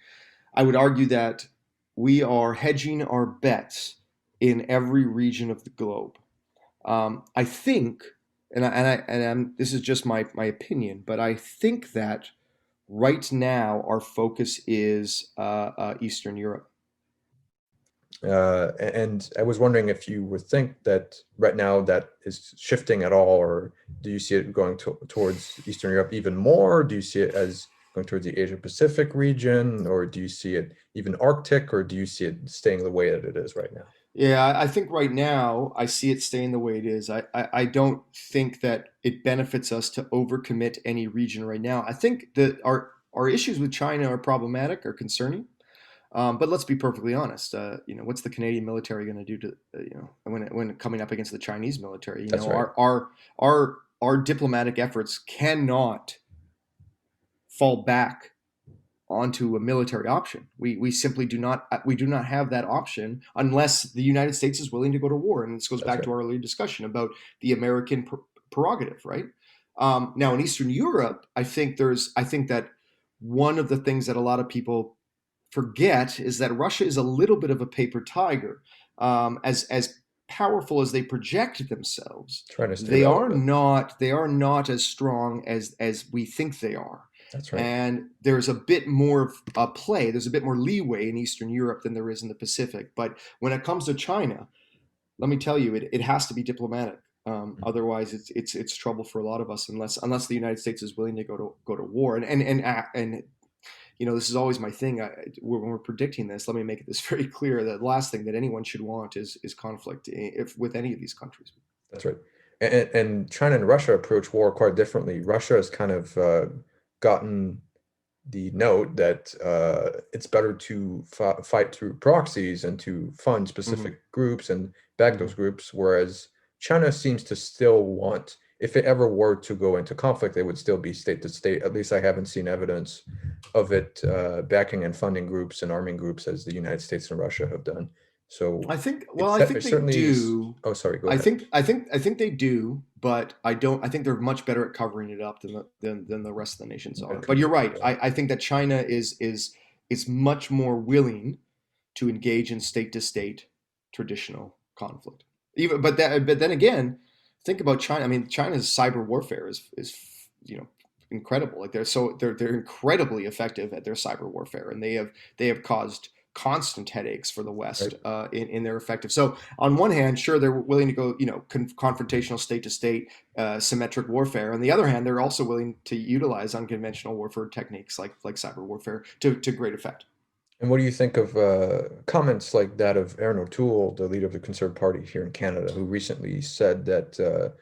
I would argue that we are hedging our bets in every region of the globe. I think, this is just my opinion, but I think that right now our focus is Eastern Europe. And I was wondering if you would think that right now that is shifting at all, or do you see it going towards Eastern Europe even more? Do you see it as going towards the Asia Pacific region, or do you see it even Arctic, or do you see it staying the way that it is right now? Yeah, I think right now I see it staying the way it is. I don't think that it benefits us to overcommit any region right now. I think that our issues with China are problematic or concerning. But let's be perfectly honest. What's the Canadian military going to do to when coming up against the Chinese military? That's right. Our diplomatic efforts cannot fall back onto a military option. We simply do not have that option unless the United States is willing to go to war. And this goes That's back to right. our earlier discussion about the American prerogative, right? Now in Eastern Europe, I think that one of the things that a lot of people forget is that Russia is a little bit of a paper tiger. As powerful as they project themselves, Trying to stay they are relevant. not they are not as strong as we think they are. That's right. And there's a bit more play. There's a bit more leeway in Eastern Europe than there is in the Pacific. But when it comes to China, let me tell you, it has to be diplomatic. Otherwise, it's trouble for a lot of us unless the United States is willing to go to war. And this is always my thing. When we're predicting this, let me make this very clear. The last thing that anyone should want is conflict if with any of these countries. That's right. And China and Russia approach war quite differently. Russia has kind of gotten the note that it's better to fight through proxies and to fund Hmm. specific groups and back those Hmm. groups, whereas China seems to still want, if it ever were to go into conflict, it would still be state to state. At least I haven't seen evidence of it backing and funding groups and arming groups as the United States and Russia have done. So I think. Well, it's I think it they certainly is. do. Oh, sorry, go I ahead. think. I think. I think they do. But I don't. I think they're much better at covering it up than the rest of the nations That are. could But be you're true, right. yeah. I think that China is much more willing to engage in state to state traditional conflict. But then again, think about China. I mean, China's cyber warfare is you know incredible. Like they're incredibly effective at their cyber warfare, and they have caused constant headaches for the West Right. in their effective. So on one hand, sure, they're willing to go, confrontational state to state symmetric warfare. On the other hand, they're also willing to utilize unconventional warfare techniques like cyber warfare to great effect. And what do you think of comments like that of Erin O'Toole, the leader of the Conservative Party here in Canada, who recently said that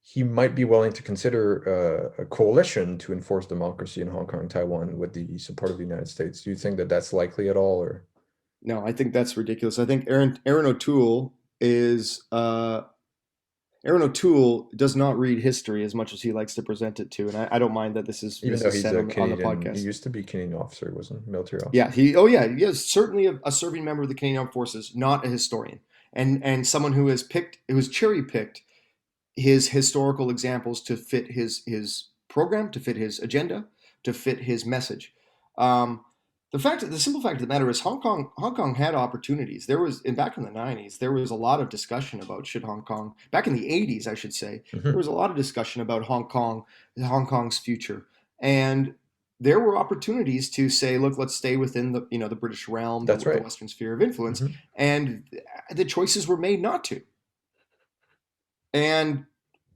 he might be willing to consider a coalition to enforce democracy in Hong Kong and Taiwan with the support of the United States? Do you think that that's likely at all, or? No, I think that's ridiculous. I think Aaron O'Toole is Aaron O'Toole does not read history as much as he likes to present it to, and I don't mind that Even this though is he's said a on the Canadian, he podcast. used to be a Canadian officer, wasn't he? Military Yeah, officer. he is certainly a serving member of the Canadian Armed Forces, not a historian, and someone who has cherry picked his historical examples to fit his program, to fit his agenda, to fit his message. Um, the simple fact of the matter is, Hong Kong had opportunities. There was, and back in the '90s, there was a lot of discussion about should Hong Kong. Back in the '80s, I should say, there Hmm. was a lot of discussion about Hong Kong's future, and there were opportunities to say, look, let's stay within the British realm, That's the right. Western sphere of influence, Hmm. and the choices were made not to. And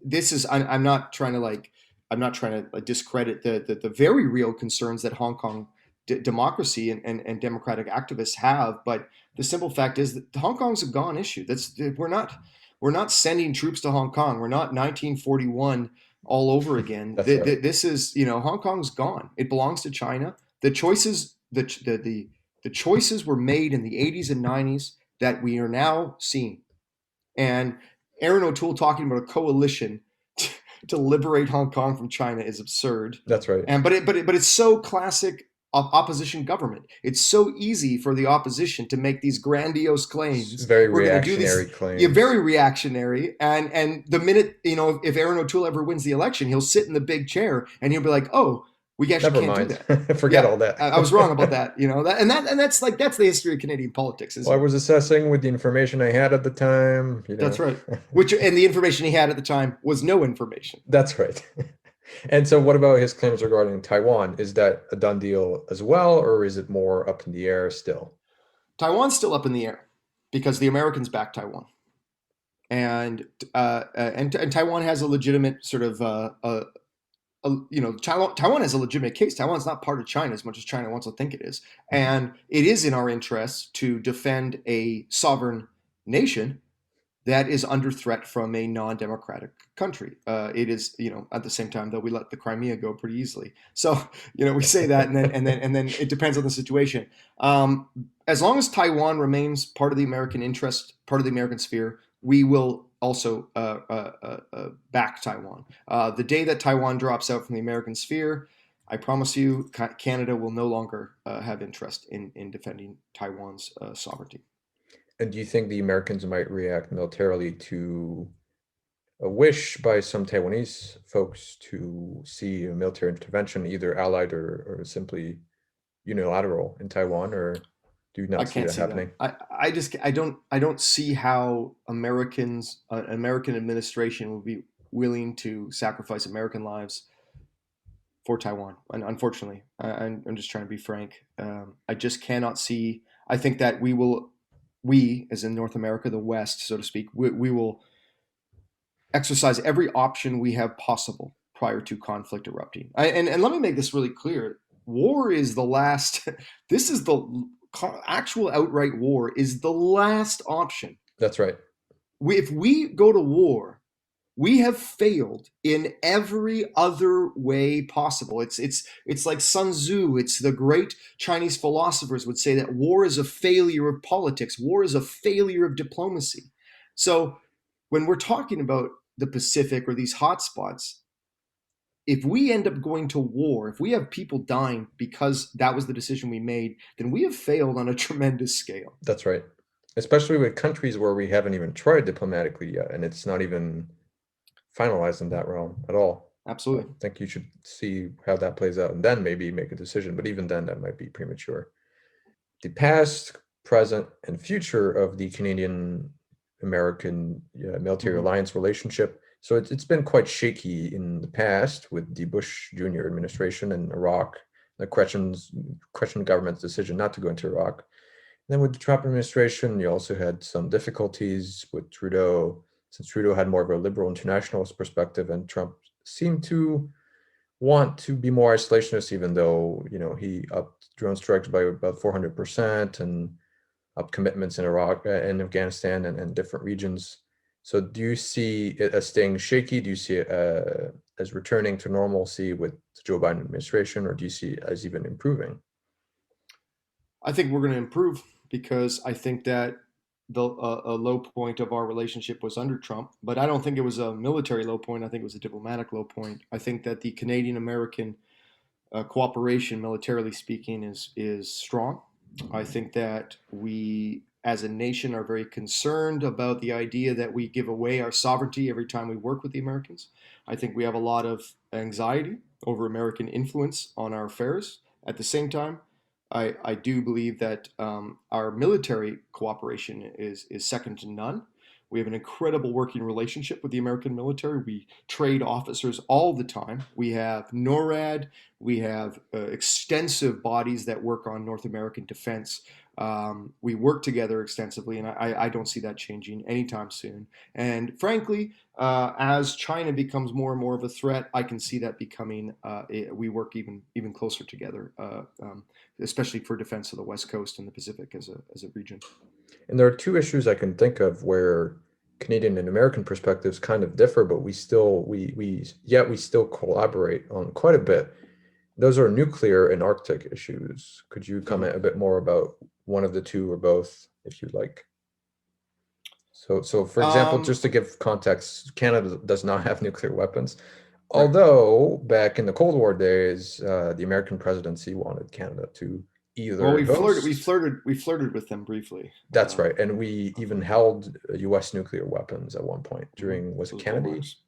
this is I'm not trying to discredit the very real concerns that Hong Kong democracy and democratic activists have, but the simple fact is that Hong Kong's a gone issue. That's we're not sending troops to Hong Kong. We're not 1941 all over again. That's right. This is Hong Kong's gone. It belongs to China. The choices were made in the 80s and 90s that we are now seeing. And Aaron O'Toole talking about a coalition to liberate Hong Kong from China is absurd. That's right. But it's so classic of opposition government. It's so easy for the opposition to make these grandiose claims. Very We're going to do these. reactionary Yeah, claims. very reactionary. And the minute if Aaron O'Toole ever wins the election, he'll sit in the big chair and he'll be like, "Oh, we actually Never can't do mind. that." Forget Yeah, all that. I was wrong about that. That's the history of Canadian politics, Well, isn't I it? was assessing with the information I had at the time, That's right. And the information he had at the time was no information. That's right. And so what about his claims regarding Taiwan? Is that a done deal as well, or is it more up in the air still? Taiwan's still up in the air because the Americans back Taiwan, and Taiwan has a legitimate sort of Taiwan has a legitimate case. Taiwan's not part of China as much as China wants to think it is, Mhm. and it is in our interests to defend a sovereign nation that is under threat from a non-democratic country. It is, at the same time, though, we let the Crimea go pretty easily. So, we say that, and then it depends on the situation. As long as Taiwan remains part of the American interest, part of the American sphere, we will also back Taiwan. The day that Taiwan drops out from the American sphere, I promise you, Canada will no longer have interest in defending Taiwan's sovereignty. And do you think the Americans might react militarily to a wish by some Taiwanese folks to see a military intervention, either allied or simply unilateral in Taiwan, or do you I not see can't that see that. happening? I don't see how an American administration would be willing to sacrifice American lives for Taiwan. And unfortunately, I'm just trying to be frank. I just cannot see. I think that we as in North America, the West, so to speak, we will exercise every option we have possible prior to conflict erupting. And let me make this really clear: war is the last. This is the actual outright war is the last option. That's right. If we go to war, we have failed in every other way possible. It's like Sun Tzu. It's the great Chinese philosophers would say that war is a failure of politics. War is a failure of diplomacy. So when we're talking about the Pacific or these hotspots, if we end up going to war, if we have people dying because that was the decision we made, then we have failed on a tremendous scale. That's right. Especially with countries where we haven't even tried diplomatically yet, and it's not even finalized in that realm at all. So I Absolutely. think you should see how that plays out and then maybe make a decision. But even then, that might be premature. The past, present, and future of the Canadian American military Mm-hmm. alliance relationship. So it's been quite shaky in the past with the Bush Jr. administration in Iraq, the question government's decision not to go into Iraq. Then with the Trump administration, you also had some difficulties with Trudeau, since Trudeau had more of a liberal internationalist perspective, and Trump seemed to want to be more isolationist, even though, he upped drone strikes by about 400% and upped commitments in Iraq and Afghanistan and different regions. So do you see it as staying shaky? Do you see it as returning to normalcy with the Joe Biden administration, or do you see it as even improving? I think we're going to improve because I think that a low point of our relationship was under Trump, but I don't think it was a military low point. I think it was a diplomatic low point. I think that the Canadian American cooperation, militarily speaking, is strong. I think that we, as a nation, are very concerned about the idea that we give away our sovereignty every time we work with the Americans. I think we have a lot of anxiety over American influence on our affairs. At the same time, I do believe that our military cooperation is second to none. We have an incredible working relationship with the American military. We trade officers all the time. We have NORAD. We have extensive bodies that work on North American defense. We work together extensively, and I don't see that changing anytime soon. And frankly, as China becomes more and more of a threat, I can see that becoming. We work even closer together, especially for defense of the West Coast and the Pacific as a region. And there are two issues I can think of where Canadian and American perspectives kind of differ, but we still collaborate on quite a bit. Those are nuclear and Arctic issues. Could you Mhm. comment a bit more about one of the two or both, if you'd like? So for example, Um, just to give context, Canada does not have nuclear weapons. right. Although back in the Cold War days, the American presidency wanted Canada to Well, either host. we flirted with them briefly. That's right. And we even held US nuclear weapons at one point Mhm. during, was it Those gold Kennedy? mines.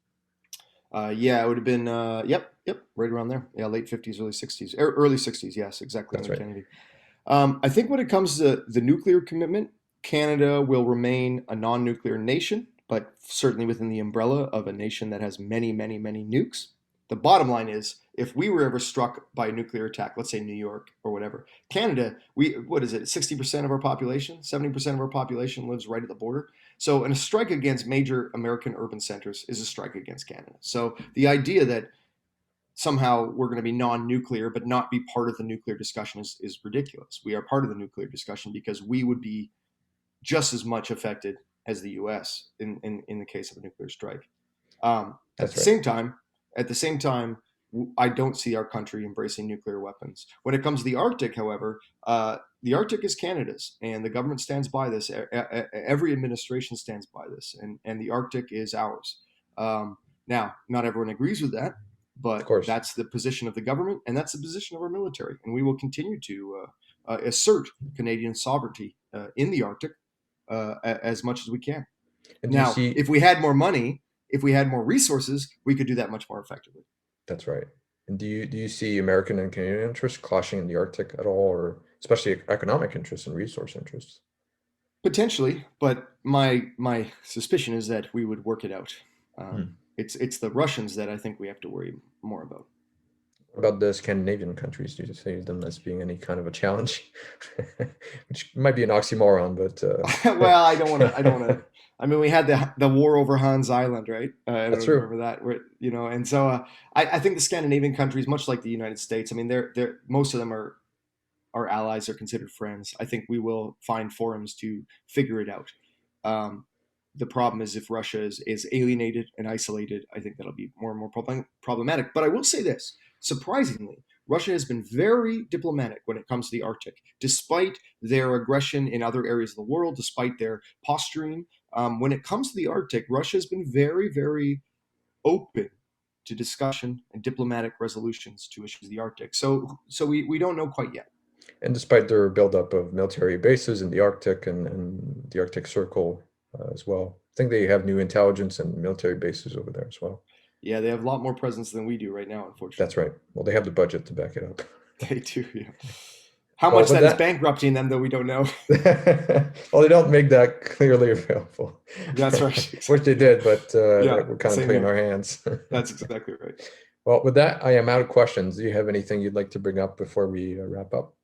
Yeah, it would have been. Yep, right around there. Yeah, late 50s, early 60s, early 60s. Yes, exactly That's under right. Kennedy. I think when it comes to the nuclear commitment, Canada will remain a non-nuclear nation, but certainly within the umbrella of a nation that has many, many, many nukes. The bottom line is, if we were ever struck by a nuclear attack, let's say New York or whatever, Canada, what is it? 60% of our population, 70% of our population lives right at the border. So, and a strike against major American urban centers is a strike against Canada. So, the idea that somehow we're going to be non-nuclear but not be part of the nuclear discussion is ridiculous. We are part of the nuclear discussion because we would be just as much affected as the U.S. in the case of a nuclear strike. At That's the right. same time, at the same time, I don't see our country embracing nuclear weapons. When it comes to the Arctic, however, the Arctic is Canada's, and the government stands by this. Every administration stands by this, and the Arctic is ours. Now, not everyone agrees with that, Of but course. that's the position of the government, and that's the position of our military, and we will continue to assert Canadian sovereignty in the Arctic as much as we can. And do you Now, see, if we had more money, if we had more resources, we could do that much more effectively. that's right. And do you see American and Canadian interests clashing in the Arctic at all, or especially economic interests and resource interests? Potentially, but my suspicion is that we would work it out. Hmm. It's the Russians that I think we have to worry more about. What about the Scandinavian countries? Do you see them as being any kind of a challenge? Which might be an oxymoron, but Well, I don't want to. I don't want to. I mean, we had the war over Hans Island, right? I don't know that's if you true. remember that. And so I think the Scandinavian countries, much like the United States, I mean, they're most of them are our allies, are considered friends. I think we will find forums to figure it out. Um, the problem is if Russia is alienated and isolated, I think that'll be more and more problematic. But I will say this: surprisingly, Russia has been very diplomatic when it comes to the Arctic, despite their aggression in other areas of the world, despite their posturing. When it comes to the Arctic, Russia has been very, very open to discussion and diplomatic resolutions to issues of the Arctic. So we don't know quite yet. And despite their buildup of military bases in the Arctic and the Arctic Circle as well, I think they have new intelligence and military bases over there as well. Yeah, they have a lot more presence than we do right now, That's unfortunately. right. Well, they have the budget to back it up. They do. Yeah. How Well, much with that is that, bankrupting them, though, we don't know. well, they don't make that clearly available. That's right. Wish they Exactly. did, but Yeah, that we're kind of same playing here. our hands. That's exactly right. Well, with that, I am out of questions. Do you have anything you'd like to bring up before we wrap up?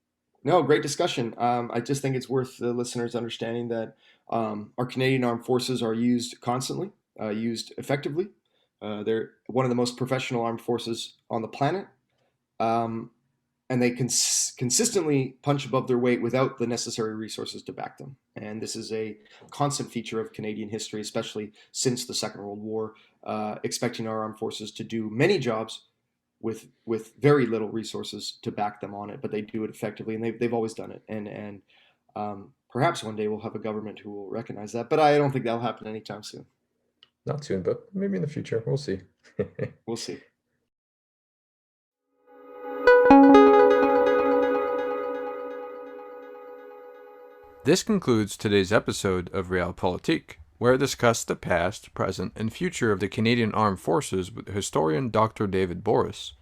No, great discussion. I just think it's worth the listeners understanding that our Canadian armed forces are used constantly, used effectively. They're one of the most professional armed forces on the planet, um, and they consistently punch above their weight without the necessary resources to back them. And this is a constant feature of Canadian history, especially since the Second World War, expecting our armed forces to do many jobs with very little resources to back them on it, but they do it effectively, and they've always done it. And perhaps one day we'll have a government who will recognize that, but I don't think that'll happen anytime soon. Not soon, but maybe in the future. We'll see. We'll see. This concludes today's episode of Realpolitik, where I discussed the past, present, and future of the Canadian Armed Forces with historian Dr. David Borys.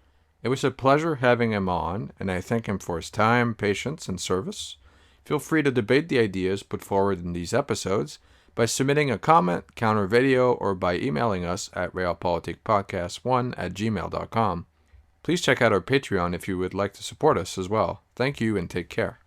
It was a pleasure having him on, and I thank him for his time, patience, and service. Feel free to debate the ideas put forward in these episodes by submitting a comment, counter video, or by emailing us at realpolitikpodcast1@gmail.com. Please check out our Patreon if you would like to support us as well. Thank you and take care.